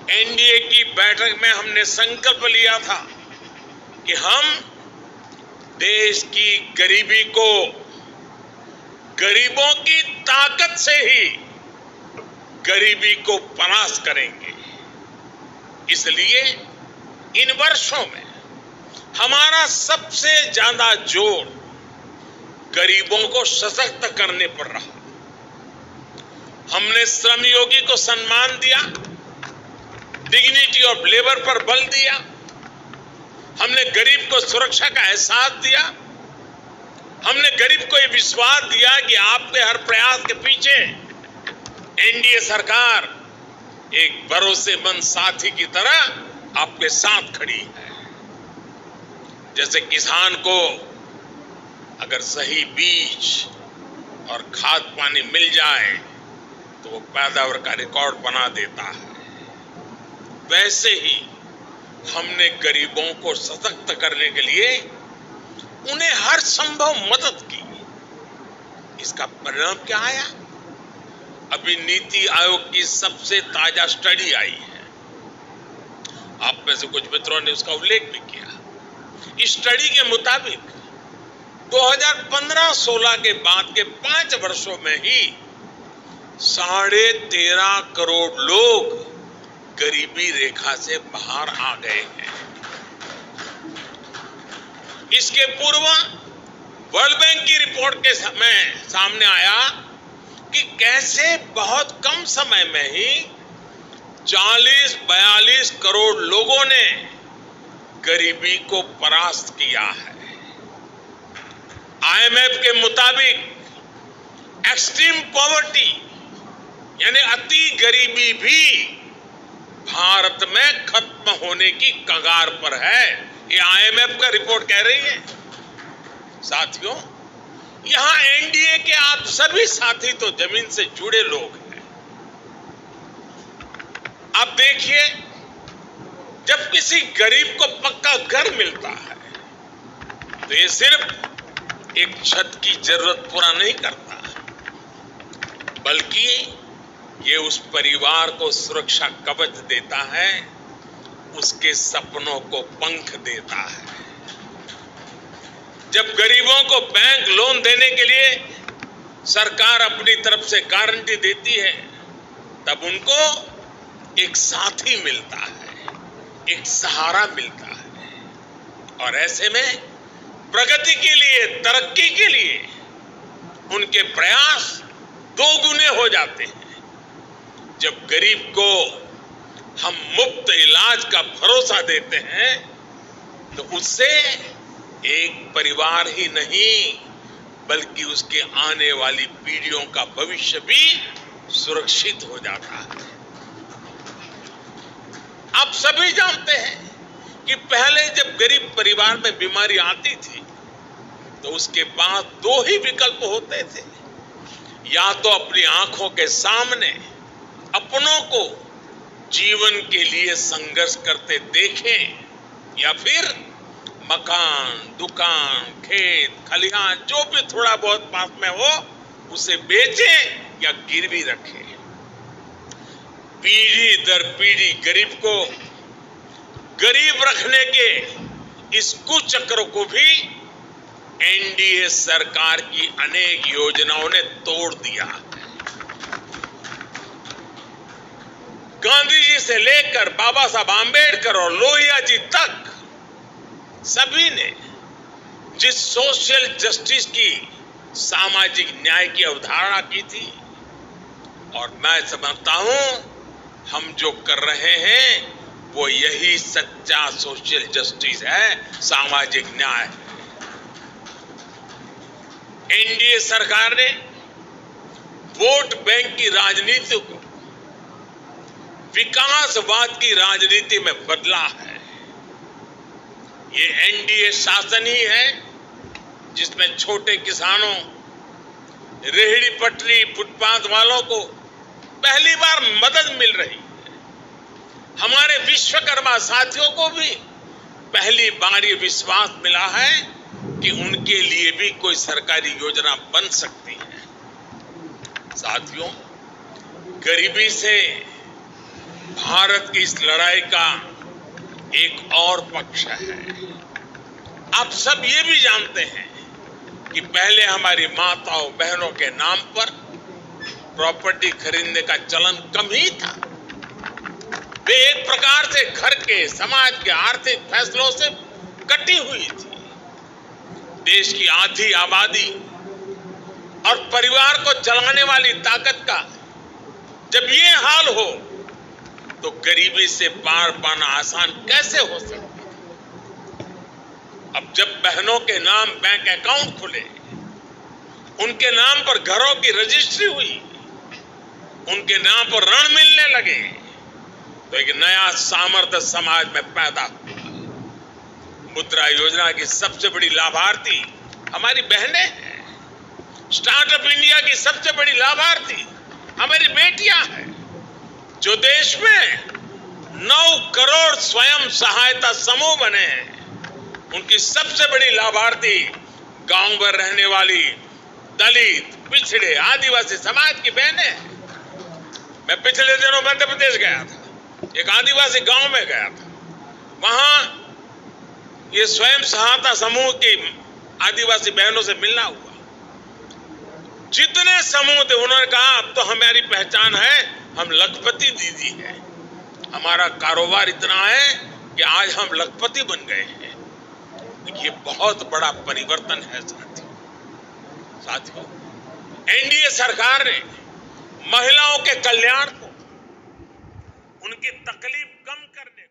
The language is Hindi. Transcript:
एनडीए की बैठक में हमने संकल्प लिया था कि हम देश की गरीबी को गरीबों की ताकत से ही गरीबी को परास्त करेंगे। इसलिए इन वर्षों में हमारा सबसे ज्यादा जोर गरीबों को सशक्त करने पर रहा। हमने श्रमयोगी को सम्मान दिया, डिग्निटी ऑफ लेबर पर बल दिया। हमने गरीब को सुरक्षा का एहसास दिया। हमने गरीब को यह विश्वास दिया कि आपके हर प्रयास के पीछे एनडीए सरकार एक भरोसेमंद साथी की तरह आपके साथ खड़ी है। जैसे किसान को अगर सही बीज और खाद पानी मिल जाए तो वो पैदावार का रिकॉर्ड बना देता है, वैसे ही हमने गरीबों को सशक्त करने के लिए उन्हें हर संभव मदद की। इसका परिणाम क्या आया? अभी नीति आयोग की सबसे ताजा स्टडी आई है, आप में से कुछ मित्रों ने उसका उल्लेख भी किया। इस स्टडी के मुताबिक 2015-16 के बाद के 5 वर्षों में ही 13.5 करोड़ लोग गरीबी रेखा से बाहर आ गए हैं। इसके पूर्व वर्ल्ड बैंक की रिपोर्ट के समय सामने आया कि कैसे बहुत कम समय में ही 40-42 करोड़ लोगों ने गरीबी को परास्त किया है। आईएमएफ के मुताबिक एक्सट्रीम पॉवर्टी यानी अति गरीबी भी भारत में खत्म होने की कगार पर है। ये आईएमएफ का रिपोर्ट कह रही है। साथियों, यहां एनडीए के आप सभी साथी तो जमीन से जुड़े लोग हैं। आप देखिए, जब किसी गरीब को पक्का घर मिलता है तो ये सिर्फ एक छत की जरूरत पूरा नहीं करता, बल्कि ये उस परिवार को सुरक्षा कवच देता है, उसके सपनों को पंख देता है। जब गरीबों को बैंक लोन देने के लिए सरकार अपनी तरफ से गारंटी देती है, तब उनको एक साथी मिलता है, एक सहारा मिलता है। और ऐसे में प्रगति के लिए, तरक्की के लिए उनके प्रयास 2 गुने हो जाते हैं। जब गरीब को हम मुफ्त इलाज का भरोसा देते हैं तो उससे एक परिवार ही नहीं बल्कि उसके आने वाली पीढ़ियों का भविष्य भी सुरक्षित हो जाता है। आप सभी जानते हैं कि पहले जब गरीब परिवार में बीमारी आती थी तो उसके पास 2 ही विकल्प होते थे, या तो अपनी आंखों के सामने अपनों को जीवन के लिए संघर्ष करते देखें, या फिर मकान, दुकान, खेत, खलिहान जो भी थोड़ा बहुत पास में हो उसे बेचें या गिरवी रखें। पीढ़ी दर पीढ़ी गरीब को गरीब रखने के इस कुचक्र को भी एनडीए सरकार की अनेक योजनाओं ने तोड़ दिया है। गांधी जी से लेकर बाबा साहब आंबेडकर और लोहिया जी तक सभी ने जिस सोशल जस्टिस की, सामाजिक न्याय की अवधारणा की थी, और मैं समझता हूं हम जो कर रहे हैं वो यही सच्चा सोशल जस्टिस है, सामाजिक न्याय। एनडीए सरकार ने वोट बैंक की राजनीति को विकासवाद की राजनीति में बदला है। ये एनडीए शासन ही है जिसमें छोटे किसानों, रेहड़ी पटरी, फुटपाथ वालों को पहली बार मदद मिल रही है। हमारे विश्वकर्मा साथियों को भी पहली बार ये विश्वास मिला है कि उनके लिए भी कोई सरकारी योजना बन सकती है। साथियों, गरीबी से भारत की इस लड़ाई का एक और पक्ष है। आप सब ये भी जानते हैं कि पहले हमारी माताओं बहनों के नाम पर प्रॉपर्टी खरीदने का चलन कम ही था। वे एक प्रकार से घर के, समाज के आर्थिक फैसलों से कटी हुई थी। देश की आधी आबादी और परिवार को चलाने वाली ताकत का जब ये हाल हो तो गरीबी से पार पाना आसान कैसे हो सकता है? अब जब बहनों के नाम बैंक अकाउंट खुले, उनके नाम पर घरों की रजिस्ट्री हुई, उनके नाम पर ऋण मिलने लगे, तो एक नया सामर्थ्य समाज में पैदा हुआ। मुद्रा योजना की सबसे बड़ी लाभार्थी हमारी बहनें हैं। स्टार्टअप इंडिया की सबसे बड़ी लाभार्थी हमारी बेटियां हैं। जो देश में 9 करोड़ स्वयं सहायता समूह बने हैं, उनकी सबसे बड़ी लाभार्थी गांव में रहने वाली दलित, पिछड़े, आदिवासी समाज की बहनें हैं। मैं पिछले दिनों मध्य प्रदेश गया था, एक आदिवासी गांव में गया था। वहां ये स्वयं सहायता समूह की आदिवासी बहनों से मिलना हुआ। जितने समूह थे उन्होंने कहा अब तो हमारी पहचान है, हम लखपति दीदी हैं। हमारा कारोबार इतना है कि आज हम लखपति बन गए हैं। ये बहुत बड़ा परिवर्तन है साथियों। एनडीए सरकार ने महिलाओं के कल्याण को, उनकी तकलीफ कम करने